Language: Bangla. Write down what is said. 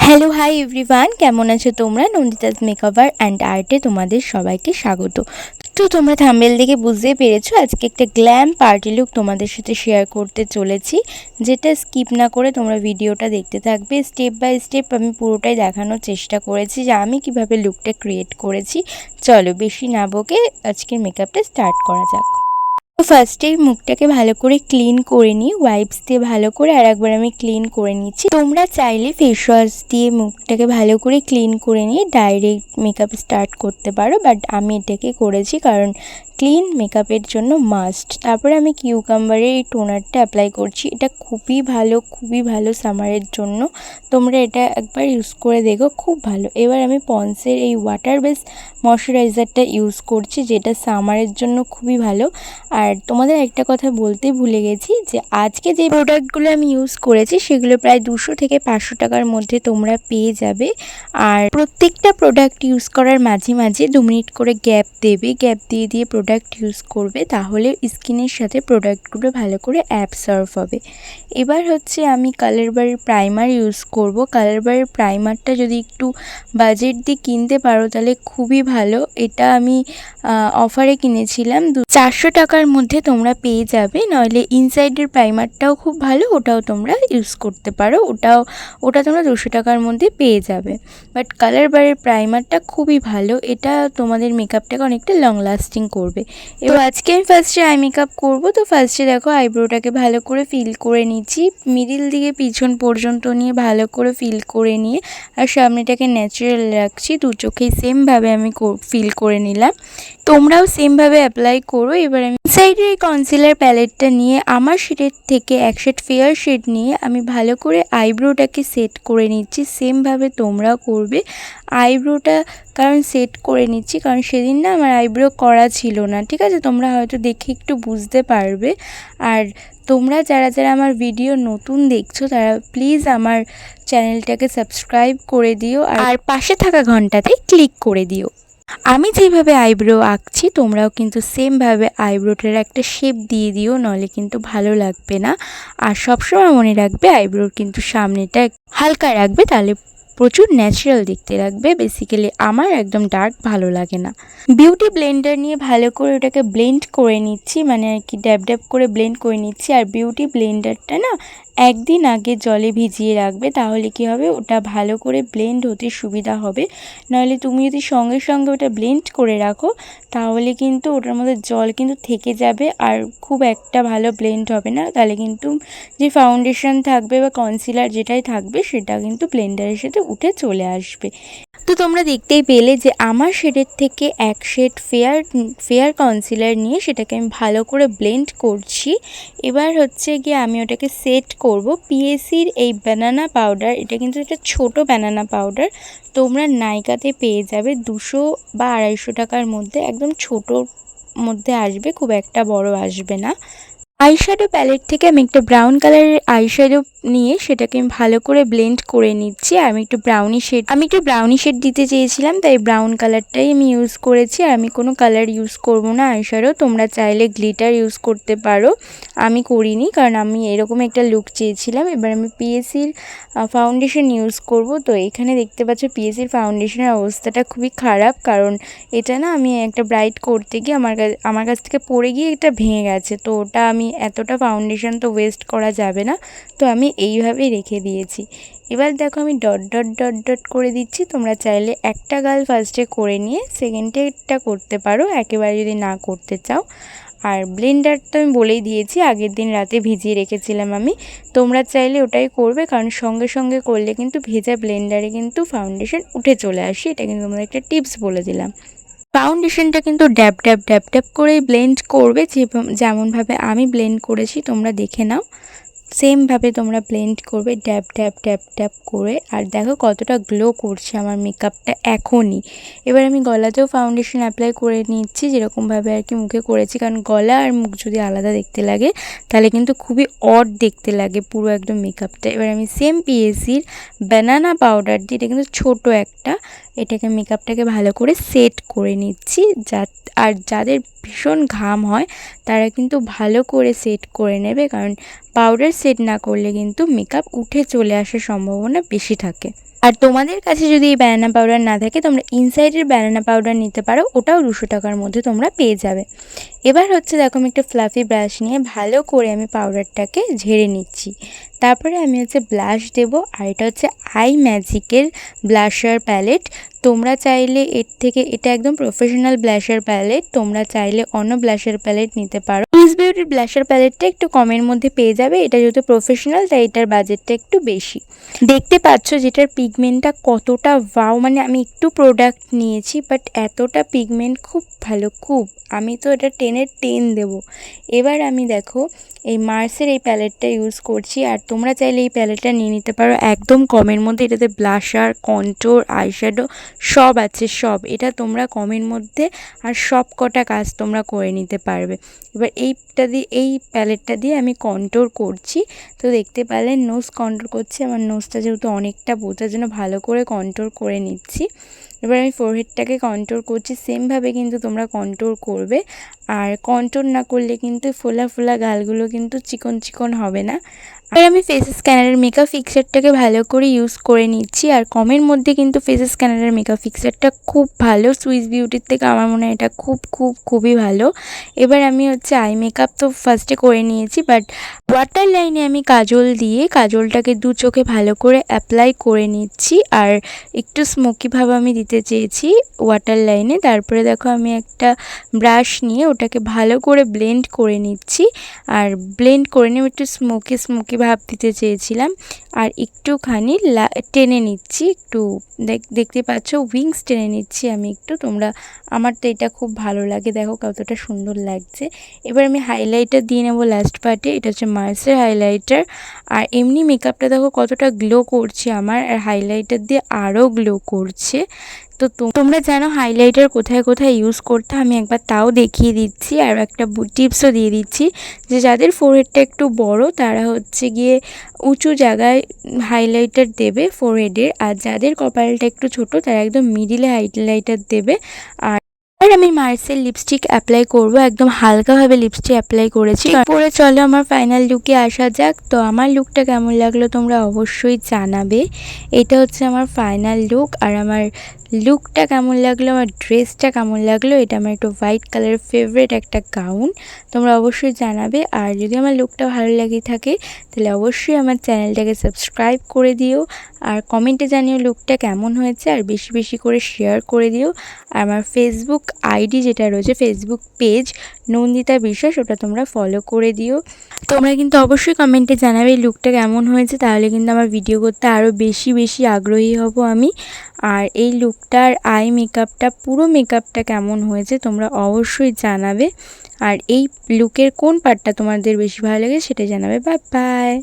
হ্যালো হাই এভরিওয়ান, কেমন আছো তোমরা? নন্দিতাস মেকওভার অ্যান্ড আর্টে তোমাদের সবাইকে স্বাগত। তো তোমরা থাম্বনেল দেখে বুঝতেই পেরেছো আজকে একটা গ্ল্যাম পার্টি লুক তোমাদের সাথে শেয়ার করতে চলেছি, যেটা স্কিপ না করে তোমরা ভিডিওটা দেখতে থাকবে। স্টেপ বাই স্টেপ আমি পুরোটাই দেখানোর চেষ্টা করেছি যে আমি কিভাবে লুকটা ক্রিয়েট করেছি। চলো বেশি না বকে আজকের মেকআপটা স্টার্ট করা যাক। তো ফার্স্টেই মুখটাকে ভালো করে ক্লিন করে নিই, ওয়াইপস দিয়ে ভালো করে আর একবার আমি ক্লিন করে নিচ্ছি। তোমরা চাইলে ফেস ওয়াশ দিয়ে মুখটাকে ভালো করে ক্লিন করে নিয়ে ডাইরেক্ট মেকআপ স্টার্ট করতে পারো, বাট আমি এটাকে করেছি কারণ ক্লিন মেকআপের জন্য মাস্ট। তারপরে আমি কিউকাম্বারের এই টোনারটা অ্যাপ্লাই করছি। এটা খুবই ভালো সামারের জন্য। তোমরা এটা একবার ইউজ করে দেখো, খুব ভালো। এবার আমি পন্সের এই ওয়াটার বেস ময়শ্চারাইজারটা ইউজ করছি, যেটা সামারের জন্য খুবই ভালো। আর তোমাদের একটা কথা বলতে ভুলে গেছি যে আজকে যে প্রোডাক্টগুলো আমি ইউজ করেছি সেগুলো প্রায় 200 থেকে 500 টাকার মধ্যে তোমরা পেয়ে যাবে। আর প্রত্যেকটা প্রোডাক্ট ইউজ করার মাঝে মাঝে 2 মিনিট করে গ্যাপ দেবে, গ্যাপ দিয়ে দিয়ে প্রোডাক্ট ইউজ করবে, তাহলে স্কিনের সাথে প্রোডাক্টগুলো ভালো করে অ্যাবসর্ব হবে। এবার হচ্ছে আমি কালার বারের প্রাইমার ইউজ করব। কালার বারের প্রাইমারটা যদি একটু বাজেট দিয়ে কিনতে পারো তাহলে খুবই ভালো। এটা আমি অফারে কিনেছিলাম, 400 টাকার মধ্যে তোমরা পেয়ে যাবে। নইলে ইনসাইডের প্রাইমারটাও খুব ভালো, ওটাও তোমরা ইউজ করতে পারো। ওটা তোমরা 200 টাকার মধ্যে পেয়ে যাবে। বাট কালার বারের প্রাইমারটা খুবই ভালো, এটা তোমাদের মেকআপটাকে অনেকটা লং লাস্টিং করবে। এবার আজকে আমি ফার্স্টে আই মেকআপ করবো। তো ফার্স্টে দেখো আইব্রোটাকে ভালো করে ফিল করে নিচ্ছি, মিডিল দিকে পিছন পর্যন্ত নিয়ে ভালো করে ফিল করে নিয়ে আর সামনেটাকে ন্যাচারাল রাখছি। দু চোখেই সেমভাবে আমি ফিল করে নিলাম, তোমরাও সেমভাবে অ্যাপ্লাই করো। এবার আমি সাইডের এই কনসিলার প্যালেটটা নিয়ে আমার শেডের থেকে এক শেড ফেয়ার শেড নিয়ে আমি ভালো করে আইব্রোটাকে সেট করে নিচ্ছি। সেমভাবে তোমরাও করবে আইব্রোটা, কারণ সেট করে নিচ্ছি কারণ সেদিন না আমার আইব্রো করা ছিল না, ঠিক আছে? তোমরা হয়তো দেখে একটু বুঝতে পারবে। আর তোমরা যারা যারা আমার ভিডিও নতুন দেখছো তারা প্লিজ আমার চ্যানেলটাকে সাবস্ক্রাইব করে দিও আর পাশে থাকা ঘন্টাতে ক্লিক করে দিও। আমি যেভাবে আইব্রো আঁকছি তোমরাও কিন্তু সেমভাবে আইব্রোটার একটা শেপ দিয়ে দিও, নলে কিন্তু ভালো লাগবে না। আর সবসময় মনে রাখবে আইব্রোর কিন্তু সামনেটা হালকা রাখবে, তাহলে প্রচুর ন্যাচারাল দেখতে লাগবে। বেসিক্যালি আমার একদম ডার্ক ভালো লাগে না। বিউটি ব্লেন্ডার নিয়ে ভালো করে ওটাকে ব্লেন্ড করে নিচ্ছি, মানে আর কি ড্যাব ড্যাব করে ব্লেন্ড করে নিচ্ছি। আর বিউটি ব্লেন্ডারটা না একদিন আগে জলে ভিজিয়ে রাখবে, তাহলে কি হবে ওটা ভালো করে ব্লেন্ড হতে সুবিধা হবে। নাহলে তুমি যদি সঙ্গে সঙ্গে ওটা ব্লেন্ড করে রাখো তাহলে কিন্তু ওটার মধ্যে জল কিন্তু থেকে যাবে আর খুব একটা ভালো ব্লেন্ড হবে না। তাহলে কিন্তু যে ফাউন্ডেশন থাকবে বা কনসিলার যেটাই থাকবে সেটা কিন্তু ব্লেন্ডারের সাথে উঠে চলে আসবে। তো তোমরা দেখতেই পেলে যে আমার শেডের থেকে এক শেড ফেয়ার কনসিলার নিয়ে সেটাকে আমি ভালো করে ব্লেন্ড করছি। এবার হচ্ছে গিয়ে আমি ওটাকে সেট করব। পিএসির এই ব্যানানা পাউডার, এটা কিন্তু একটা ছোটো ব্যানানা পাউডার, তোমরা নাইকাতে পেয়ে যাবে 200 বা 250 টাকার মধ্যে, একদম ছোটোর মধ্যে আসবে, খুব একটা বড় আসবে না। আইশ্যাডো প্যালেট থেকে আমি একটা ব্রাউন কালারের আইশ্যাডো নিয়ে সেটাকে আমি ভালো করে ব্লেন্ড করে নিচ্ছি। আর আমি একটু ব্রাউনি শেড দিতে চেয়েছিলাম, তাই ব্রাউন কালারটাই আমি ইউজ করেছি। আর আমি কোনো কালার ইউজ করব না আইশ্যাডো, তোমরা চাইলে গ্লিটার ইউজ করতে পারো, আমি করিনি কারণ আমি এরকম একটা লুক চেয়েছিলাম। এবার আমি পিএসির ফাউন্ডেশন ইউজ করব। তো এখানে দেখতে পাচ্ছ পিএসির ফাউন্ডেশনের অবস্থাটা খুবই খারাপ, কারণ এটা না আমি একটা ব্রাইট করতে গিয়ে আমার কাছ থেকে পড়ে গিয়ে এটা ভেঙে গেছে। তো ওটা আমি এতটা ফাউন্ডেশন তো ওয়েস্ট করা যাবে না, তো আমি এইভাবেই রেখে দিয়েছি। এবার দেখো আমি ডট ডট ডট ডট করে দিচ্ছি। তোমরা চাইলে একটা গাল ফার্স্টে করে নিয়ে সেকেন্ডেরটা করতে পারো, একেবারে যদি না করতে চাও। আর ব্লেন্ডারটা আমি বলেই দিয়েছি আগের দিন রাতে ভিজিয়ে রেখেছিলাম আমি, তোমরা চাইলে ওটাই করবে, কারণ সঙ্গে সঙ্গে করলে কিন্তু ভেজা ব্লেন্ডারে কিন্তু ফাউন্ডেশন উঠে চলে আসে। এটা কিন্তু তোমাদের একটা টিপস বলে দিলাম। ফাউন্ডেশনটা কিন্তু ড্যাব ড্যাব ড্যাব ড্যাব করেই ব্লেন্ড করবে, যেমনভাবে আমি ব্লেন্ড করেছি তোমরা দেখে নাও। সেমভাবে তোমরা ব্লেন্ড করবে ড্যাব ড্যাব ড্যাব ড্যাব করে। আর দেখো কতটা গ্লো করছে আমার মেকআপটা এখনই। এবার আমি গলাতেও ফাউন্ডেশন অ্যাপ্লাই করে নিচ্ছি, যেরকমভাবে আর কি মুখে করেছি, কারণ গলা আর মুখ যদি আলাদা দেখতে লাগে তাহলে কিন্তু খুবই অড দেখতে লাগে পুরো একদম মেকআপটা। এবার আমি সেম পিএসির ব্যানানা পাউডার দিয়ে, এটা কিন্তু ছোটো একটা, এটাকে মেকআপটাকে ভালো করে সেট করে নিচ্ছি। আর যাদের ভীষণ ঘাম হয় তারা কিন্তু ভালো করে সেট করে নেবে, কারণ পাউডার সেট না করলে কিন্তু মেকআপ উঠে চলে আসার সম্ভাবনা বেশি থাকে। আর তোমাদের কাছে যদি এই ব্যানানা পাউডার না থাকে তোমরা ইনসাইডের ব্যানানা পাউডার নিতে পারো, ওটাও 200 টাকার মধ্যে তোমরা পেয়ে যাবে। এবার হচ্ছে দেখো আমি একটা ফ্লাফি ব্রাশ নিয়ে ভালো করে আমি পাউডারটাকে ঝেড়ে নিচ্ছি। তারপরে আমি হচ্ছে ব্লাশ দেব, আর এটা হচ্ছে আই ম্যাজিকের ব্লাশার প্যালেট। তোমরা চাইলে এর থেকে, এটা একদম প্রফেশনাল ব্লাশার প্যালেট, তোমরা চাইলে অন্য ব্লাশার প্যালেট নিতে পারো। সুইস বিউটির ব্লাশার প্যালেটটা একটু কমের মধ্যে পেয়ে যাবে, এটা যেহেতু প্রফেশনাল তাই এটার বাজেটটা একটু বেশি। দেখতে পাচ্ছ যেটার পিগমেন্টটা কতটা ওয়াও, মানে আমি একটু প্রোডাক্ট নিয়েছি বাট এতটা পিগমেন্ট খুব ভালো, খুব, আমি তো এটা 10-এর 10 দেবো। এবার আমি দেখো এই মার্সের এই প্যালেটটা ইউজ করছি, আর তোমরা চাইলে এই প্যালেটটা নিয়ে নিতে পারো একদম কমের মধ্যে। এটাতে ব্লাশার, কন্ট্যুর, আইশ্যাডো সব আছে, সব। এটা তোমরা কমের মধ্যে আর সব কটা কাজ তোমরা করে নিতে পারবে। এবার এই প্যালেটটা দিয়ে আমি কন্ট্যুর করছি। তো দেখতে পেলে নোজ কন্ট্যুর করছি, আমার নোজটা যেহেতু অনেকটা বোঝার জন্য ভালো করে কন্ট্যুর করে নিচ্ছি। এবার আমি ফোরহেডটাকে কন্ট্যুর করছি, সেমভাবে কিন্তু তোমরা কন্ট্যুর করবে। আর কন্ট্যুর না করলে কিন্তু ফোলা ফোলা গালগুলো কিন্তু চিকন চিকন হবে না। আর আমি ফেস স্ক্যানারের মেকআপ ফিক্সারটাকে ভালো করে ইউজ করে নিচ্ছি। আর কমের মধ্যে কিন্তু ফেস স্ক্যানারের মেকআপ ফিক্সারটা খুব ভালো, সুইস বিউটির থেকে আমার মনে হয় এটা খুবই ভালো। এবার আমি হচ্ছে আই মেকআপ তো ফার্স্টে করে নিয়েছি, বাট ওয়াটার লাইনে আমি কাজল দিয়ে কাজলটাকে দু চোখে ভালো করে অ্যাপ্লাই করে নিচ্ছি। আর একটু স্মোকি ভাব আমি দিতে চেয়েছি ওয়াটার লাইনে। তারপরে দেখো আমি একটা ব্রাশ নিয়ে ওটাকে ভালো করে ব্লেন্ড করে নিচ্ছি। আর ব্লেন্ড করে নিয়ে একটু স্মোকি ভাব দিতে চেয়েছিলাম, আর একটুখানি টেনে নিচ্ছি, একটু দেখতে পাচ্ছ উইংস টেনে নিচ্ছি আমি একটু। তোমরা, আমার তো এটা খুব ভালো লাগে, দেখো কতটা সুন্দর লাগছে। এবার আমি হাইলাইটার দিয়ে নেবো লাস্ট পার্টে, এটা হচ্ছে মার্সের হাইলাইটার। আর এমনি মেকআপটা দেখো কতটা গ্লো করছে আমার, আর হাইলাইটার দিয়ে আরও গ্লো করছে। তো তোমরা জানো হাইলাইটার কোথায় কোথায় ইউজ করতে, আমি একবার তাও দেখিয়ে দিচ্ছি। আর একটা টিপসও দিয়ে দিচ্ছি যে যাদের ফোরহেডটা একটু বড় তারা হচ্ছে গিয়ে উঁচু জায়গায় হাইলাইটার দেবে ফোরহেডের, আর যাদের কপালটা একটু ছোট তারা একদম মিডিলে হাইলাইটার দেবে। আর আমি মার্সের লিপস্টিক অ্যাপ্লাই করব, একদম হালকাভাবে লিপস্টিক অ্যাপ্লাই করেছি। পরে চলো আমার ফাইনাল লুকে আসা যাক। তো আমার লুকটা কেমন লাগলো তোমরা অবশ্যই জানাবে। এটা হচ্ছে আমার ফাইনাল লুক। আর আমার লুকটা কেমন লাগলো, আমার ড্রেসটা কেমন লাগলো, এটা আমার একটু হোয়াইট কালারের ফেভারিট একটা গাউন, তোমরা অবশ্যই জানাবে। আর যদি আমার লুকটা ভালো লাগে থাকে তাহলে অবশ্যই আমার চ্যানেলটাকে সাবস্ক্রাইব করে দিও, আর কমেন্টে জানিও লুকটা কেমন হয়েছে, আর বেশি বেশি করে শেয়ার করে দিও। আর আমার ফেসবুক আইডি যেটা রয়েছে, ফেসবুক পেজ নন্দিতা বিশ্বাস, ওটা তোমরা ফলো করে দিও। তোমরা কিন্তু অবশ্যই কমেন্টে জানাবে এই লুকটা কেমন হয়েছে, তাহলে কিন্তু আমার ভিডিও করতে আরও বেশি আগ্রহী হব আমি। আর এই লুকটার আই মেকআপটা, পুরো মেকআপটা কেমন হয়েছে তোমরা অবশ্যই জানাবে। আর এই লুকের কোন পার্টটা তোমাদের বেশি ভালো লাগে সেটা জানাবে। Bye bye.